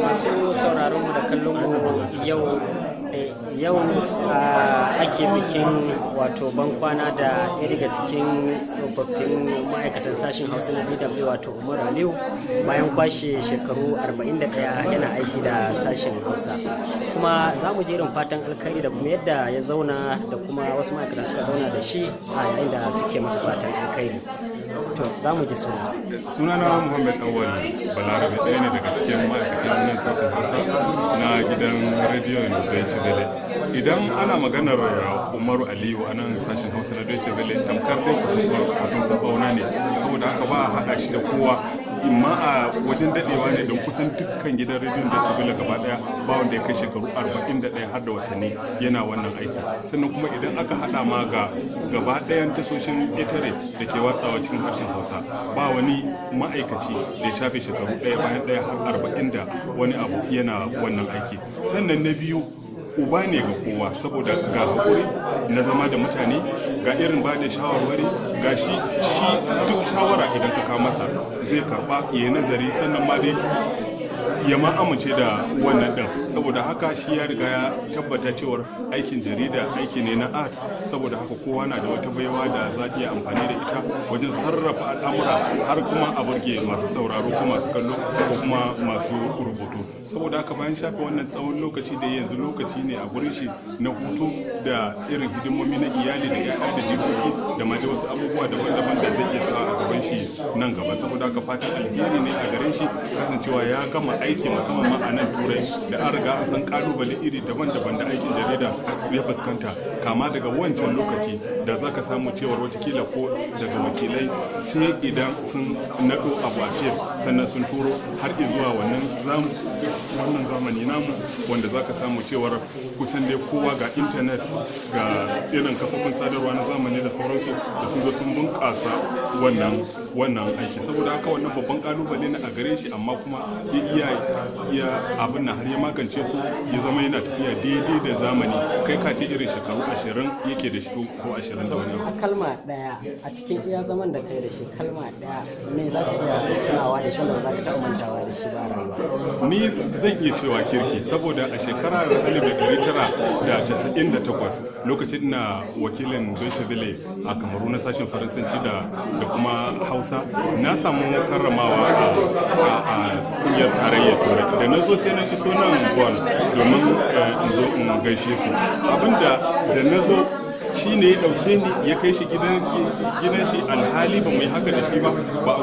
masu sauraron mu da kallon mu yau ake bikin wato bankwana da ɗaya daga cikin tsofaffin ma'aikatan sashen Hausa na DW wato Umar Aliyu bayan kwashe shekaru 41 yana aiki da sashen Hausa. Kuma za mu je irin fatan alkhairi da kuma yadda ya zauna da kuma wasu ma'aikata suka zauna da shi a yayin da suke masa fatan alkhairi. To za mu ji sunana Muhammad Awal Balarabe, ɗaya ne daga cikin ma'aikatan nan sashen Hausa na gidan rediyon Deutsche Welle. Idan ana maganar Umaru Aliyu a nan sashen Hausa na Deutsche Welle, tamkar dai kudin bauna ne, saboda haka ba a haɗa shi da kowa, imma a wajen daɗewa ne don kusan dukkan gidan rediyon Deutsche Welle gaba ɗaya ba wanda ya kai shekaru 41 har da watanni yana wannan aiki. Sannan kuma idan aka haɗa ma ga gaba ɗayan tasoshin ƙetare da ke watsawa cikin harshen Hausa, ba wani ma'aikaci da ya shafe shekaru ɗaya bayan ɗaya har 40 da wani abu yana wannan aiki. Sannan na biyu, uba ne ga kowa, saboda ga haƙuri na zama da mutane, ga irin ba da shawarwari, ga shi duk shawara idan ka kawo masa zai karɓa ya yi nazari, sannan ma dai ya ma amince da wannan ɗin. Saboda haka shi ya riga ya tabbata cewar aikin jarida aiki ne na art, saboda haka kowa na da wata baiwa da za a iya amfani da ita wajen sarrafa al'amura har kuma a burge masu sauraro ko masu kallo ko kuma masu rubutu. Saboda haka bayan shafe wannan tsawon lokaci da yanzu lokaci ne a gurin shi na hutu da irin hidimomi na iyali da ya'ya da jikoki da ma da wasu abubuwa daban-daban da zai iya sa a gaban shi nan gaba. Saboda haka fatan alheri ne a gare shi, kasancewa ya gama aiki musamman ma a nan Turai da an riga an san kalubale iri daban-daban da aikin jarida ya fuskanta, kama daga wancan lokaci da za ka samu cewar watakila ko daga wakilai sai idan sun naɗo abu a ce sannan sun turo har zuwa wannan zamani namu wanda za ka samu cewar kusan dai kowa ga intanet ga irin kafofin sadarwa na zamani da sauransu da sun zo sun bunƙasa wannan aiki. Saboda haka wannan babban kalubale ne a gare shi, amma kuma iya abin na har ya magance su ya zama yana tafiya daidai da zamani. Kai ka ce irin shekaru 20 yake da shi ko 20 da wani abu. Kalma daya a cikin iya zaman da kai da shi, kalma daya me za ka iya tunawa da shi wanda za ka taɓa mantawa da shi ba rayuwa? Ni zan iya cewa kirki, saboda a shekarar 1998 lokacin ina wakilin Deutsche Welle a Kamaru na sashen Faransanci da kuma Hausa, na samu karramawa a kungiyar tarayyar Turai. Da na zo sai na iso nan Bonn domin in zo in gaishe su. Abinda da na zo shi ne ya ɗauke ni ya kai shi gidan shi, alhali ba mu yi haka da shi ba a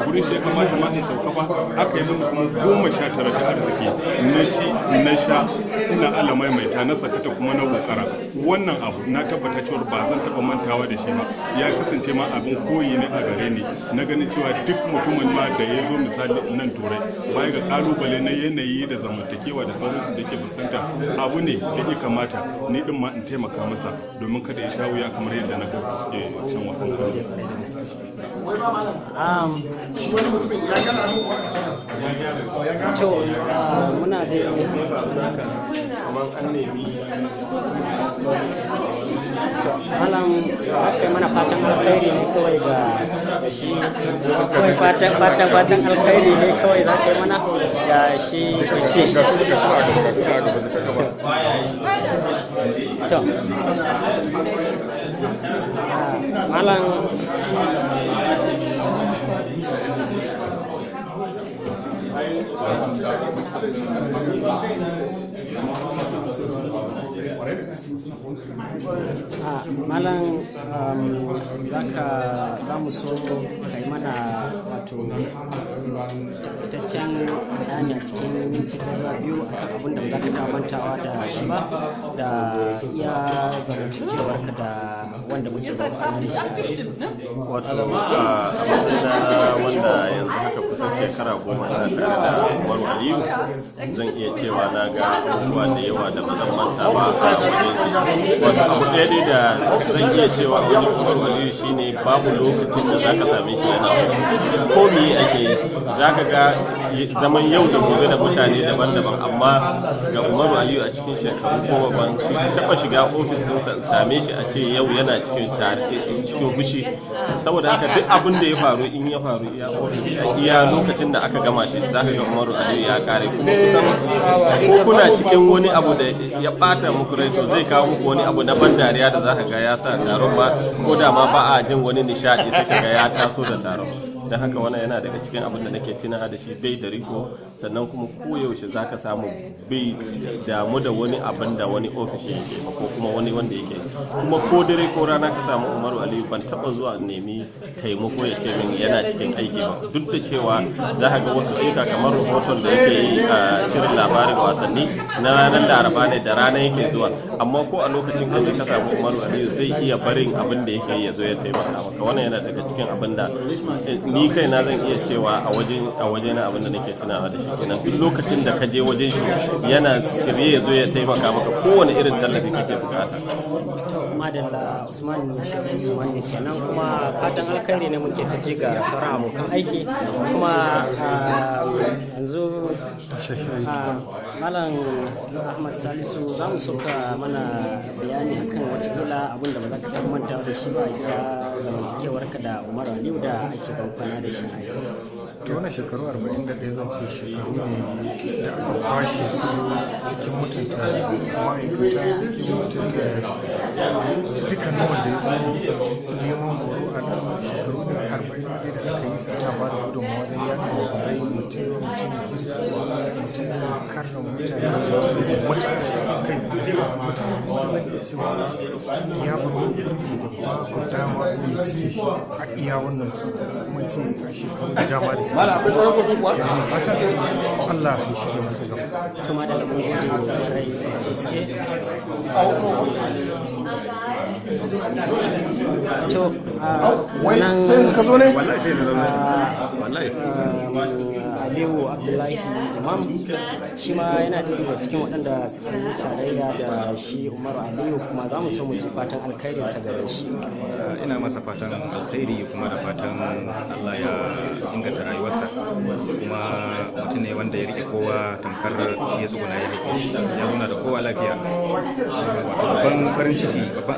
gurin shi ya kamata ma in sauka ba. Aka yi mini kuma 19 ta arziki, na ci na sha, ina ala maimaita, na sakata kuma na kokara. Wannan abu na tabbata cewa ba zan taɓa mantawa da shi ba, ya kasance ma abin koyi ne a gare ni, na ganin cewa duk mutumin ma da ya zo misali nan Turai baya ga kalubale na yanayi da zamantakewa da sauransu da ke fuskanta, abu ne da ya kamata ni din ma in taimaka masa domin kada ya sha wuya kamar yadda na ga suke can wahala. To muna da malam kai mana fatan alkhairi ne kawai ga shi, kawai fatan alkhairi ne kawai za ka yi mana ga shi to malam malam za mu so kai mana wato takaitaccen bayani a cikin minti zuwa 2 akan abin da ba za ka taɓa mantawa da shi ba, da iya zamantakewar ka da wanda muke zama da shi. Wato a matsayina wanda yanzu haka kusan shekara 10 tare da Umaru Aliyu, zan iya cewa na ga abubuwa da yawa da ba zan manta ba a wajen shi. Wato abu ɗaya dai da zan iya cewa a wajen Umaru Aliyu shine babu lokacin da za ka same shi yana ko me ake yi, za ka ga zaman yau da gobe da mutane daban-daban, amma ga Umaru Aliyu a cikin shekaru goma ban taɓa shiga ofis ɗinsa in same shi a ce yau yana cikin fushi. Saboda haka duk abin da ya faru in ya faru iya lokacin da aka gama shi za ka ga Umaru Aliyu ya kare, kuma kusan ko kuna cikin wani abu da ya ɓata muku rai to zai kawo muku wani abu na ban dariya da za ka ga ya sa taron ma ko da ma ba a jin wani nishaɗi sai ka ga ya taso da taron. Don haka wannan yana daga cikin abin da nake tunawa da shi, bai da riko, sannan kuma koyaushe za ka samu bai damu da wani abin da wani ofishi yake ko kuma wani wanda yake, kuma ko dare ko rana ka samu Umaru Aliyu ban taba zuwa nemi taimako ya ce min yana cikin aiki ba, duk da cewa za ka ga wasu ayyuka kamar rahoton da yake yi a shirin labarin wasanni na ranar Laraba ne da rana yake zuwa, amma ko a lokacin da ka samu Umaru Aliyu zai iya barin abin da yake yi ya zo ya taimaka maka. Wannan yana daga cikin abin da ni kaina zan iya cewa a waje na abin da nake tunawa da shi kenan. Duk lokacin da ka je wajen shi yana shirye ya zo ya taimaka maka kowane irin tallafi kake bukata. Madalla Usman ne kenan, kuma fatan alkhairi ne muke ta ji ga sauran abokan aiki, kuma yanzu Malam Ahmad Salisu za mu soka mana bayani akan watakila abin da ba za ka manta da shi ba ya zamantakewarka da Umaru Aliyu da ake bankwana da shi a yau. To wannan shekaru 41 zan ce shekaru ne da aka kwashe su cikin mutunta ma'aikata, cikin mutunta dukkanin wanda ya zo neman horo a nan. Shekaru da 40 da aka yi su ana ba da gudunmawa wajen yaɗa labarai, mutum karnan mutane, mutum matasa kai, mutum wanda zan iya cewa ya baro gurbi da babu dama ya cike shi a iya wannan su kuma ce a shekaru da dama da su fatan Allah ya shige masa gaba. Kuma da lamun rai suke to nan ka zo ne Aliyu Abdullahi Imam shi ma yana ɗaya daga cikin waɗanda suka yi tarayya da shi Umaru Aliyu, kuma za mu so mu ji fatan alkhairinsa gare shi. Ina masa fatan alkhairi kuma da fatan Allah ya inganta rayuwarsa, kuma mutum ne wanda ya rike kowa tamkar shi ya tsuguna ya rike shi, ya zauna da kowa lafiya. Wato babban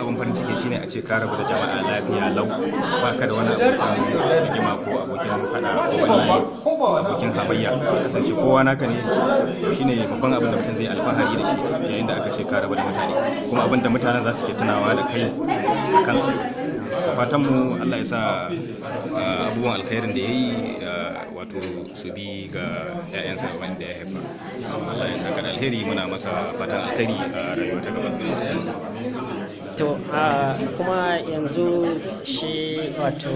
abin farin ciki shine a ce ka rabu da jama'a lafiya lau, ba ka da wani abokin rigima ko abokin fada ko wani abokin hamayya, kasance kowa naka ne. Shine babban abin da mutum zai alfahari da shi yayin da aka ce ka rabu da mutane, kuma abin da mutanen za su ke tunawa da kai a kansu. Fatan mu Allah ya sa abubuwan alkhairin da ya yi wato su bi ga 'ya'yansa wanda ya haifa. Allah ya sa ka da alheri, muna masa fatan alkhairi a rayuwa ta gaba. To kuma yanzu shi wato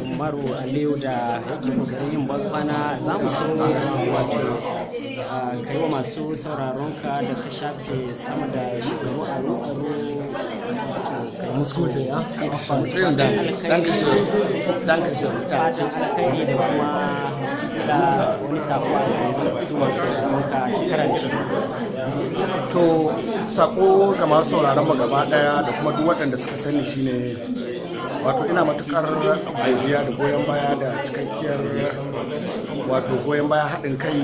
Umaru Aliyu da yake kokarin yin bankwana, za mu so wato ka yi wa masu sauraron ka da ka shafe sama da shekaru aru-aru kai musu fatan alkhairi da kuma da wani sako a su masu sauraron ka shekara da. To sako ga masu sauraron mu gaba daya da kuma duk waɗanda suka sani shine wato ina matukar godiya da goyon baya da cikakkiyar wato goyon baya haɗin kai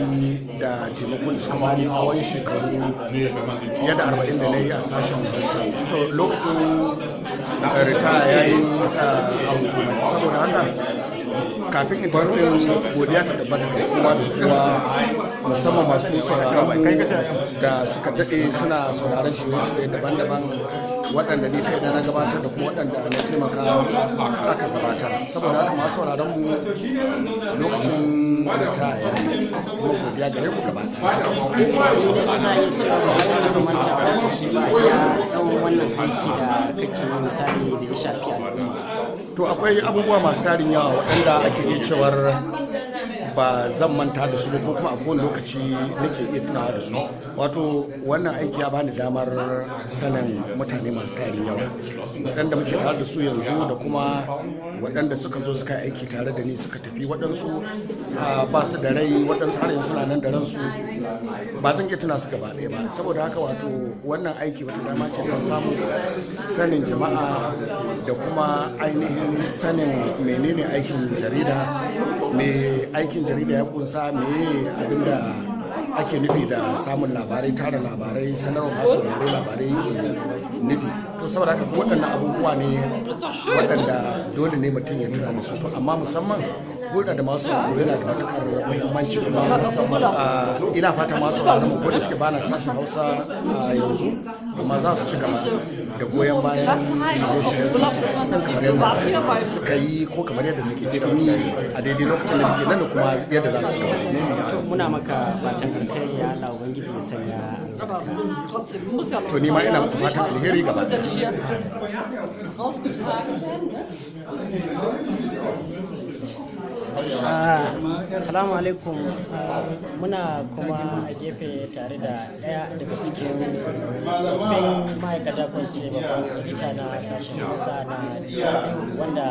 da taimakon da suka bani tsawon shekaru fiye da 40 da na yi a sashen Hausa. To lokacin ritaya ya yi a hukumance, saboda haka kafin in tafi godiya ta tabbata da kowa da kowa, musamman masu sauraron da suka daɗe suna sauraron shirye-shirye daban-daban waɗanda ni kai na gabatar da kuma waɗanda na taimaka aka gabatar. Saboda haka masu sauraron mu lokacin ritaya kuma godiya gare ku gaba to akwai abubuwa masu tarin yawa waɗanda ake iya cewar ba zan manta da su ko kuma a kowane lokaci nake iya tunawa da su. Wato wannan aiki ya bani damar sanin mutane masu tarin yawa waɗanda muke tare da su yanzu da kuma waɗanda suka zo suka aiki tare da ni suka tafi, waɗansu ba su da rai, waɗansu har yanzu suna nan da ransu, ba zan iya tuna su gaba ɗaya ba. Saboda haka wato wannan aiki wata dama ce don samun sanin jama'a da kuma ainihin sanin menene aikin jarida, me aikin aikin jarida ya kunsa meye abinda ake nufi da samun labarai, tara labarai, sanarwa masu labarai yake nufi. To saboda haka waɗannan abubuwa ne waɗanda dole ne mutum ya tuna da su. To amma musamman hulɗa da masu sauraro yana da matukar muhimmanci, kuma ina fata masu sauraro mu ko da suke bana sashen Hausa yanzu, amma za su ci gaba da goyon bayan shirye-shiryen sashen Hausa ɗin kamar yadda suka yi ko kamar yadda suke cikin yi a daidai lokacin da muke nan da kuma yadda za su gaba da yi. To muna maka fatan alheri, ya Allah ubangiji ya sanya albarka. To ni ma ina muku fatan alheri gaba ɗaya. Assalamu alaikum. Muna kuma a gefe tare da ɗaya daga cikin ma'aikata kwance babban edita na sashen Hausa na wanda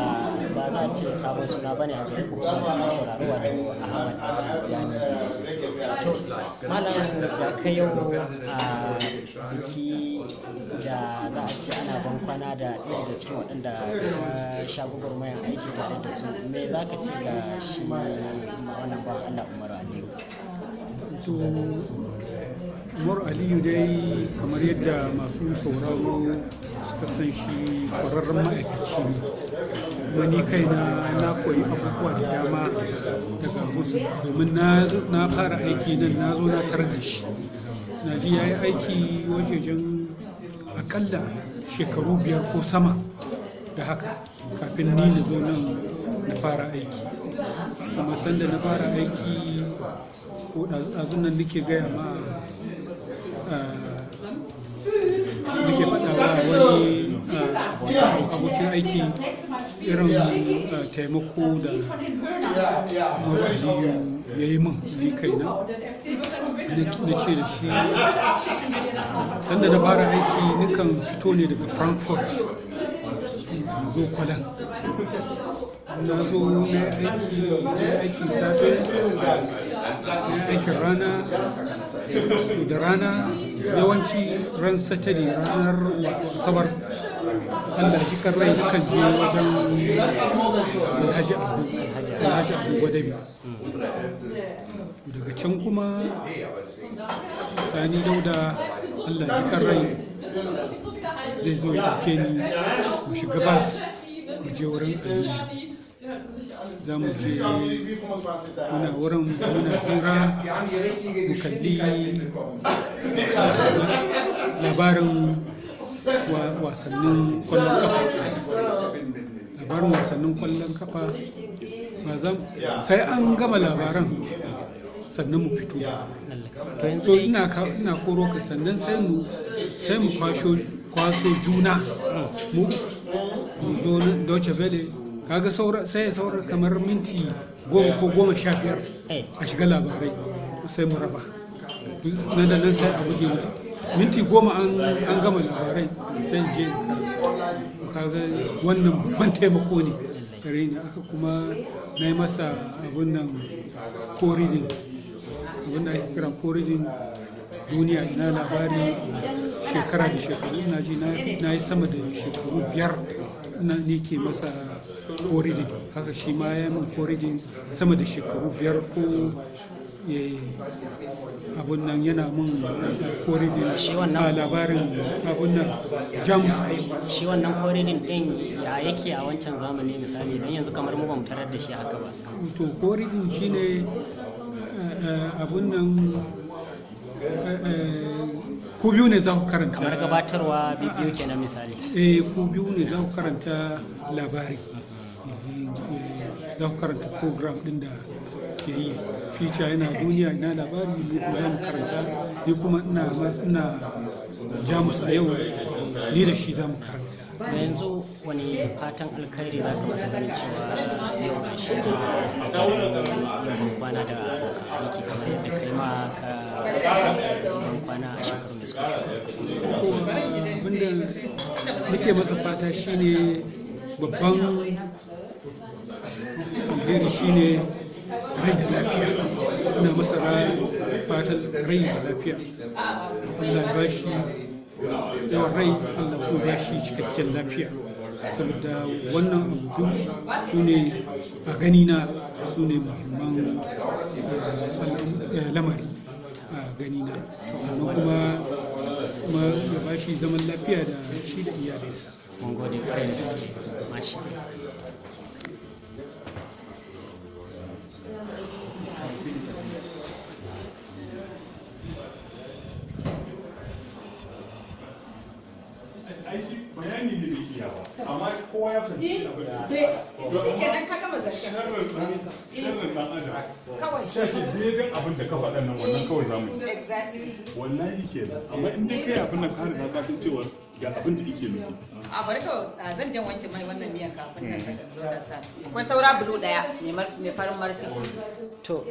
ba za a ce sabon suna bane a gare kuma masu sauraro, wato Ahmad Tijjani. To malam, da ka yau a biki da za a ce ana ban kwana da ɗaya daga cikin waɗanda ka sha gwagwarmayar aiki tare da su, me za ka ce ga shi wannan ba Allah Umaru Aliyu? To Umaru Aliyu dai kamar yadda masu sauraro suka san shi kwararren ma'aikaci ne, kuma ni kaina na koyi abubuwa da dama daga musu, domin na fara aiki nan na zo na tarar da shi. Na ji ya yi aiki wajejen akalla shekaru 5 ko sama da haka kafin ni na zo nan na fara aiki. Kuma sanda na fara aiki ko ɗazun nan nake gaya ma nake faɗawa wani abokin aiki irin taimako da Aliyu ya yi min ni kaina. Na ce da shi sanda na fara aiki nukan fito ne daga Frankfurt zo Kwalan. Na zo na aikin safe, na aikin rana, da rana yawanci ran Saturday, ranar Asabar, Allah shi kan rai kan je wajen Alhaji Abu Gwadabi. Daga can kuma Sani Dauda, Allah shi kan rai zai zo ya ɗauke ni mu shiga bas mu je wurin Aliyu. Za mu je muna wurin muna hira mu kalli labarin wasannin kwallon kafa. Labarin wasannin kwallon kafa sai an gama labaran sannan mu fito. So ina koro ka sannan sai mu kwaso juna mu zo Deutsche Welle, kaga sai ya saura kamar minti 10 ko 15 a shiga labarai, sai mu raba nan da nan sai a buge mutu minti 10 an gama labarai sai je kaga wannan babban taimako ne gare ni. Aka kuma na yi masa abun nan koridin, abin da ake kira koridin duniya ina labari shekara da shekaru. Ina ji na yi sama da shekaru 5 ne ke masa koridin, haka shi ma ya min koridin sama da shekaru 5 ko abun nan yana mun koridin a labarin abun nan Jamus. Shi wannan koridin din ya yake a wancan zamani misali, don yanzu kamar mu ba mu tarar da shi haka ba. To koridin shine abun nan ku biyu ne za ku karanta, kamar gabatarwa biyu kenan misali. Ku biyu ne za ku karanta labari, za ku karanta program din da ke yi feature yana duniya ina labari, ni ku za mu karanta, ni kuma ina Jamus a yau, ni da shi za mu karanta. To yanzu wani fatan alkhairi za ka masa ganin cewa yau ga shi kwana da aiki kamar yadda kai ma ka kwana a shekarun da suka shuɗe? Abinda muke masa fata shine babban alheri shine rai da lafiya. Ina masa fatan rai da lafiya. Allah ba shi yawan rai Allah kuma ba shi cikakken lafiya saboda wannan abu su ne a ganina su ne muhimman lamari a ganina sannan kuma ya ba shi zaman lafiya da shi da iyalinsa. Mun gode kwarai da gaske. Masha. bayani ne bai iya ba amma kowa ya fahimci abin da shi kenan ka gama zancen sharrin dan adam kawai shi ce daidai abin da ka faɗa nan wannan kawai zamu ji exactly wallahi kenan amma in dai kai abin nan ka riga ka san cewa ga abin da yake nufi a bari ka zan jan wanke mai wannan miyan kafin nan saka da sa akwai saura bulu daya mai farin marfi To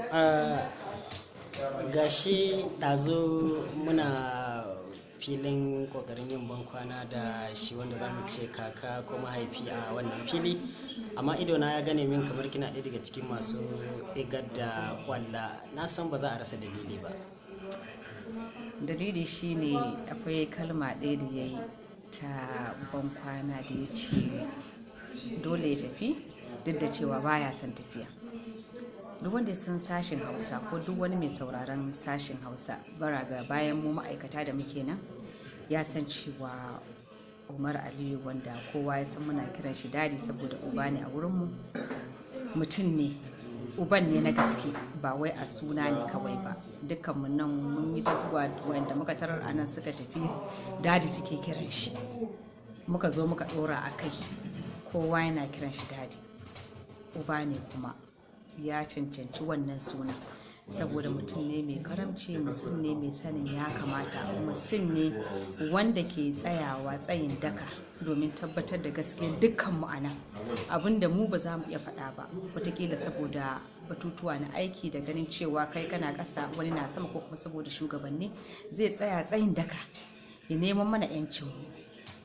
gashi ɗazu muna filin kokarin yin bankwana da shi wanda za mu ce kaka ko mahaifi a wannan fili, amma idona ya gane min kamar kina ɗaya daga cikin masu igar da kwalla. Na san ba za a rasa dalili ba. dalili shine akwai kalma ɗaya da ya yi ta bankwana da ya ce dole ya tafi duk da cewa baya son tafiya. Duk wanda ya san sashen Hausa ko duk wani mai sauraron sashen Hausa baraga bayan mu ma'aikata da muke nan ya san cewa Umar Aliyu, wanda kowa ya san muna kiran shi dadi saboda uba ne a wurinmu, mutum ne, uban ne na gaske, ba wai a suna ne kawai ba. Dukkanmu nan mun yi ta zuwa wanda muka tarar a nan suka tafi dadi suke kiran shi, muka zo muka ɗora a kai, kowa yana kiran shi dadi. Uba ne kuma ya cancanci wannan suna saboda mutum ne mai karamci, mutum ne mai sanin ya kamata, mutum ne wanda ke tsayawa tsayin daka domin tabbatar da gaskiyar dukkan mu anan, abinda mu ba za mu iya faɗa ba wataƙila saboda batutuwa na aiki da ganin cewa kai kana ƙasa wani na sama, ko kuma saboda shugabanni zai tsaya tsayin daka ya neman mana 'yancin mu,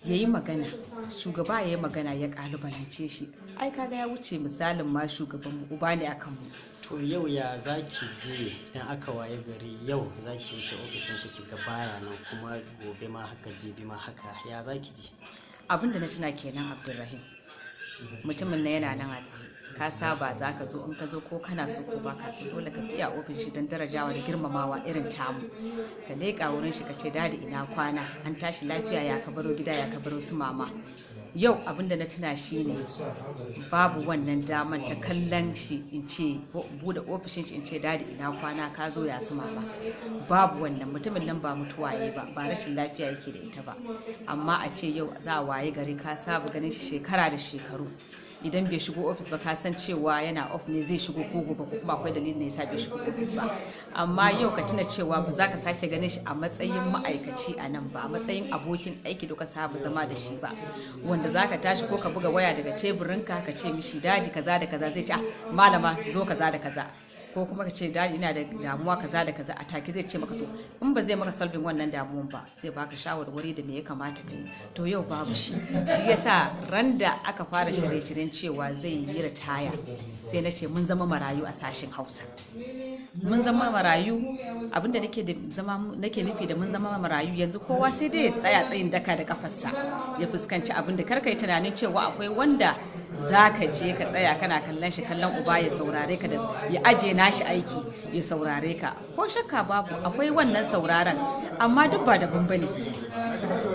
ya yi magana, shugaba ya yi magana ya ƙalubalance shi. Ai kaga ya wuce misalin ma shugabanmu, uba ne akan mu. To yau ya za ki je idan aka waye gari yau za ki wuce ofishin shi kiga baya nan, kuma gobe ma haka jibi ma haka, ya za ki ji? Abin da na tuna kenan Abdulrahim, mutumin na yana nan a tsaye, ka saba za ka zo, in ka zo ko kana so ko baka so dole ka biya ofis shi don darajawa da girmamawa irin tamu, ka leƙa wurin shi ka ce dadi ina kwana, an tashi lafiya, ya ka baro gida, ya ka baro su mama. Yau abinda na tuna shi ne babu wannan daman ta kallon shi in ce bude ofishin shi in ce dadi ina kwana, ka zo ya su mama. Babu wannan, mutumin nan ba mutuwaye ba rashin lafiya yake da ita ba, amma a ce yau za a waye gari ka saba ganin shi shekara da shekaru, idan bai shigo ofis ba ka san cewa yana off ne, zai shigo ko gobe, ko kuma akwai dalilin da yasa bai shigo ofis ba. Amma yau ka tuna cewa ba za ka sake ganin shi a matsayin ma'aikaci a nan ba, a matsayin abokin aiki da ka saba zama da shi ba, wanda za ka tashi ko ka buga waya daga teburinka ka ce mishi dadi kaza da kaza, zai ce malama zo kaza da kaza, ko kuma ka ce dadi ina da damuwa kaza da kaza, a take zai ce maka to in ba zai maka solving wannan damuwan ba zai baka shawarwari da me ya kamata ka yi. To yau babu shi yasa ran da aka fara shirye-shiryen cewa zai yi ritaya sai na ce mun zama marayu a sashen Hausa. Mun zama marayu, abinda nake nufi da mun zama marayu yanzu kowa sai dai ya tsaya tsayin daka da kafarsa ya fuskanci abinda karka yi tunanin cewa akwai wanda za ka je ka tsaya kana kallon shi kallon uba ya saurare ka, da ya aje nashi aiki ya saurare ka. Ko shakka babu akwai wannan sauraron, amma duk ba daban bane.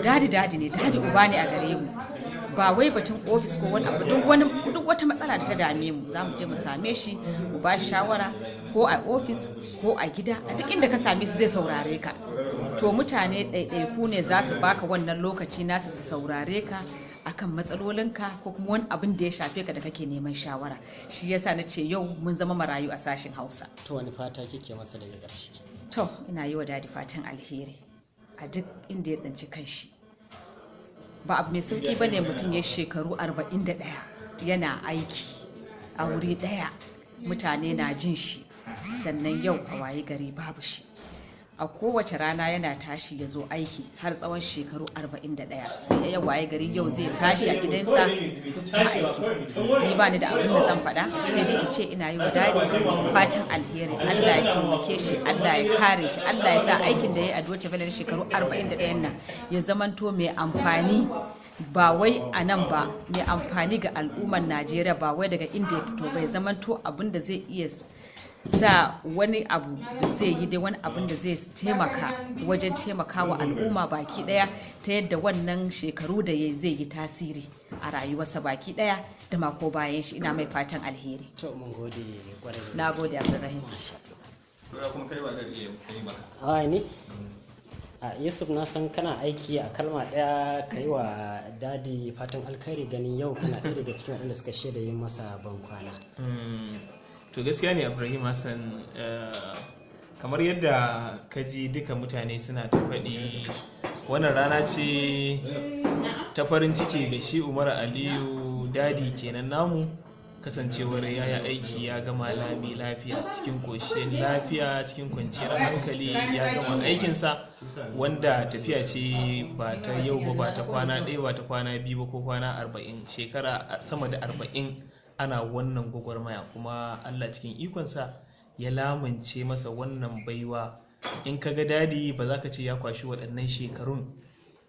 Dadi ne, dadi uba ne a gare mu, ba wai batun ofis ko wani abu. Duk wata matsala da ta dame mu za mu je mu same shi, mu ba shi shawara, ko a ofis ko a gida, a duk inda ka same shi zai saurare ka. To mutane ɗaiɗaiku ne za su baka wannan lokaci nasu su saurare ka akan matsalolinka ko kuma wani abin da ya shafe ka da kake neman shawara. Shi yasa na ce yau mun zama marayu a sashen Hausa. To wani fata kike masa daga ƙarshe? To ina yi wa dadi fatan alheri a duk inda ya tsinci kanshi. Ba abu mai sauki bane mutum ya shekaru 41 yana aiki a wuri ɗaya, mutane na jin shi, sannan yau a waye gari babu shi. a kowace rana yana tashi ya zo aiki har tsawon shekaru 41 sai ya waye gari yau zai tashi a gidansa a aiki. Ni ba ni da abin da zan faɗa sai dai in ce ina yi wa dadi fatan alheri. Allah ya taimake shi, Allah ya kare shi, Allah ya sa aikin da ya yi a Deutsche Welle shekaru 41 nan ya zamanto mai amfani, ba wai a nan ba, mai amfani ga al'ummar Najeriya, ba wai daga inda ya fito bai zamanto abin da zai iya sa wani abu da zai yi dai wani abin da zai taimaka wajen taimakawa al'umma baki daya, ta yadda wannan shekaru da ya zai yi tasiri a rayuwarsa baki daya da mako bayan shi. Ina mai fatan alheri. To mun gode kwarai. Na gode Abdulrahim. kuma kai ba zai iya kai ba. A ni? Yusuf, na san kana aiki a kalma ɗaya ka yi wa dadi fatan alkhairi, ganin yau kana ɗaya daga cikin waɗanda suka shaida yin masa ban kwana. To gaskiya ne Ibrahim Hassan, kamar yadda ka ji duka mutane suna ta faɗi, wannan rana ce ta farin ciki ga shi Umar Aliyu dadi kenan namu, kasancewar ya yi aiki ya gama lami lafiya cikin ƙoshin lafiya cikin kwanciyar hankali, ya gama aikinsa wanda tafiya ce ba ta yau ba ta kwana ɗaya ba ta kwana biyu ba ko kwana 40, shekara sama da 40 ana wannan gwagwarmaya, kuma Allah cikin ikonsa ya lamunce masa wannan baiwa. In ka ga dadi ba za ka ce ya kwashi waɗannan shekarun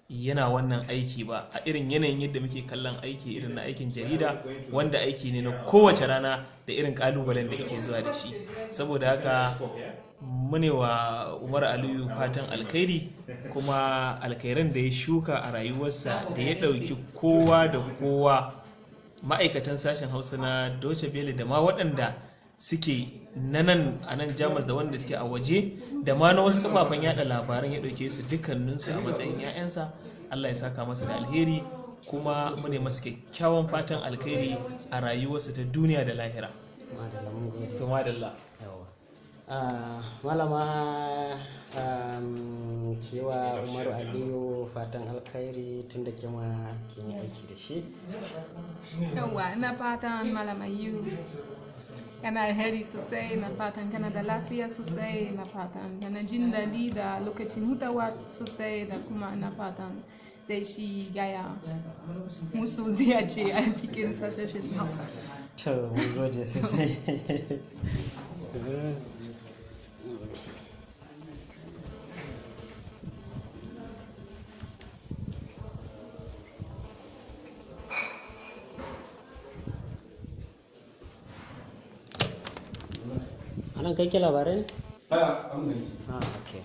yana wannan aiki ba, a irin yanayin yadda muke kallon aiki irin na aikin jarida, wanda aiki ne na kowace rana da irin kalubalen da yake zuwa da shi. Saboda haka mune wa Umar Aliyu fatan alkhairi, kuma alkhairan da ya shuka a rayuwarsa da ya ɗauki kowa da kowa, ma'aikatan sashen Hausa na Deutsche Welle da ma waɗanda suke na nan a nan Jamus da wanda suke a waje da ma na wasu kafafen yada labaran, ya ɗauke su dukkaninsu a matsayin 'ya'yansa. Allah ya saka masa da alheri, kuma mune masa kyakkyawan fatan alkhairi a rayuwarsa ta duniya da lahira. To madalla. Malama cewa Umaru Aliyu fatan alkhairi tun da kima kin yi aiki da shi. Yawwa, ina fatan Malam Aliyu kana alheri sosai, na fatan kana da lafiya sosai, na fatan kana jin daɗi da lokacin hutawa sosai, da kuma na fatan zai shi gaya musu ziyarci a cikin sashen Hausa. To mun gode sosai. Anan kai ke labarai? Okay.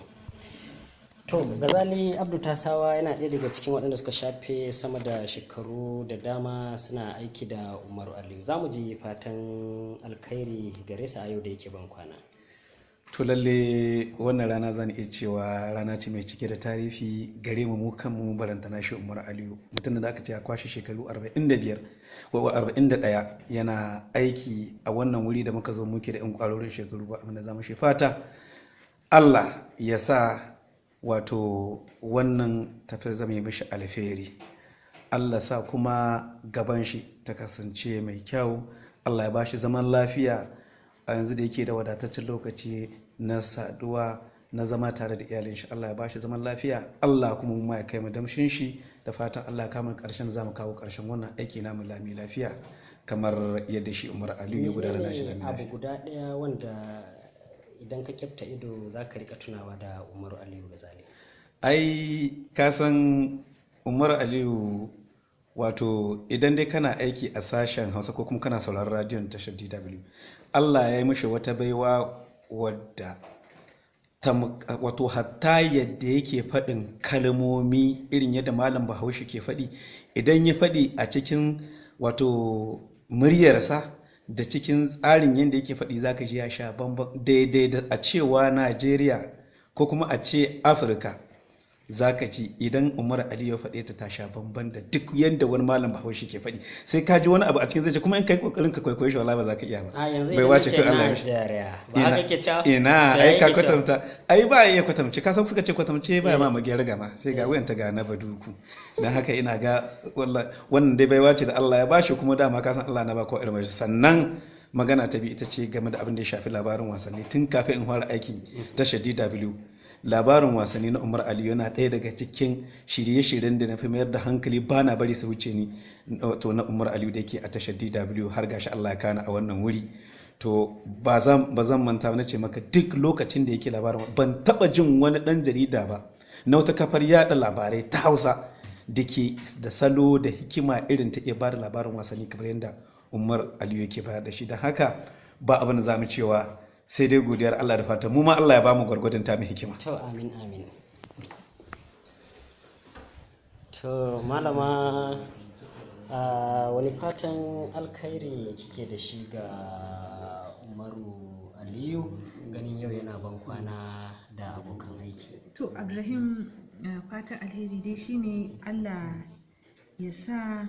To Gazali Abdu Tasawa yana ɗaya daga cikin waɗanda suka shafe sama da shekaru da dama suna aiki da Umaru Aliyu. Za mu ji fatan alkhairi gare sa a yau da yake ban kwana. To lalle wannan rana zan iya cewa rana ce mai cike da tarihi gare mu kanmu barantana shi Umar Aliyu, mutum da aka ce ya kwashe shekaru 45 ko 41 yana aiki a wannan wuri da muka zo muke da yan kwarorin shekaru ba, abinda zamu shi fata Allah ya sa wato wannan tafiyar zama ya mishi alheri, Allah sa kuma gaban shi ta kasance mai kyau, Allah ya bashi zaman lafiya a yanzu da yake da wadataccen lokaci na saduwa na zama tare da iyalin shi. Allah ya bashi zaman lafiya, Allah kuma mu ya kai mu damshin shi, da fatan Allah ya kama karshen zamu kawo karshen wannan aiki namu lami lafiya kamar yadda shi Umar Aliyu ya gudanar da shi lami lafiya. Abu guda daya wanda idan ka kyafta ido za ka rika tunawa da Umaru Aliyu Gazali. Ai ka san Umaru Aliyu, wato idan dai kana aiki a sashen Hausa ko kuma kana sauraron radiyon tashar DW, Allah ya yi mishi wata baiwa wadda wato hatta yadda yake faɗin kalmomi irin yadda malam Bahaushe ke faɗi, idan ya faɗi a cikin wato muryarsa da cikin tsarin yadda yake faɗi zaka ji ya sha bambam daidai da a cewa Najeriya ko kuma a ce Afirka. Zaka ci idan Umar Aliyu ya faɗe ta sha bamban da duk yadda wani malam Bahaushe ke faɗi, sai ka ji wani abu a cikin zai kuma in kai kokarin ka kwaikwayo shi wallahi ba za ka iya ba. Bai wace ko Allah ya ina ai ka kwatanta, ai ba iya kwatance, ka san suka ce kwatance ba ma magiyar gama sai ga wayanta ga na baduku. Dan haka ina ga wallahi wannan dai bai wace da Allah ya bashi, kuma dama ka san Allah na ba ko irin shi. Sannan magana ta bi ita ce game da abin da ya shafi labarin wasanni. Tun kafin in fara aikin tashar DW labarin wasanni na Umar Aliyu yana ɗaya daga cikin shirye-shiryen da na fi mayar da hankali ba na bari su wuce ni to na Umar Aliyu da yake a tashar DW har gashi Allah ya kana a wannan wuri. To ba zan manta na ce maka duk lokacin da yake labarin ban taba jin wani dan jarida ba na wata kafar yada labarai ta Hausa da ke da salo da hikima irin ta iya bada labarin wasanni kamar yadda Umar Aliyu yake bayar da shi. Don haka ba abin da zamu cewa sai dai godiyar Allah da fata mu ma Allah ya bamu gwargwadon ta mai hikima. To amin amin. To malama wani fatan alkhairi kike da shi ga Umaru Aliyu ganin yau yana ban kwana da abokan aiki? To Abdulrahim, fatan alheri dai shine Allah ya sa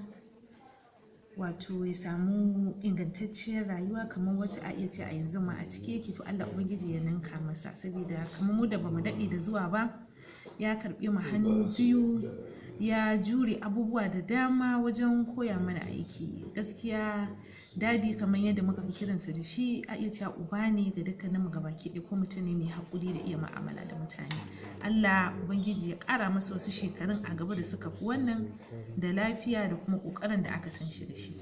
wato ya samu ingantacciyar rayuwa kamar wacce a iya ce a yanzu ma a cike yake, to Allah ubangiji ya ninka masa, saboda kamar mu da bamu daɗe da zuwa ba ya karɓi mu hannu biyu, ya jure abubuwa da dama wajen koya mana aiki. Gaskiya dadi kamar yadda muka fi kiransa da shi a iya cewa uba ne ga dukkaninmu gabaki ɗaya, ko mutum ne mai haƙuri da iya mu'amala da mutane. Allah ubangiji ya ƙara masa wasu shekarun a gaba da suka fi wannan, da lafiya da kuma ƙoƙarin da aka san shi da shi.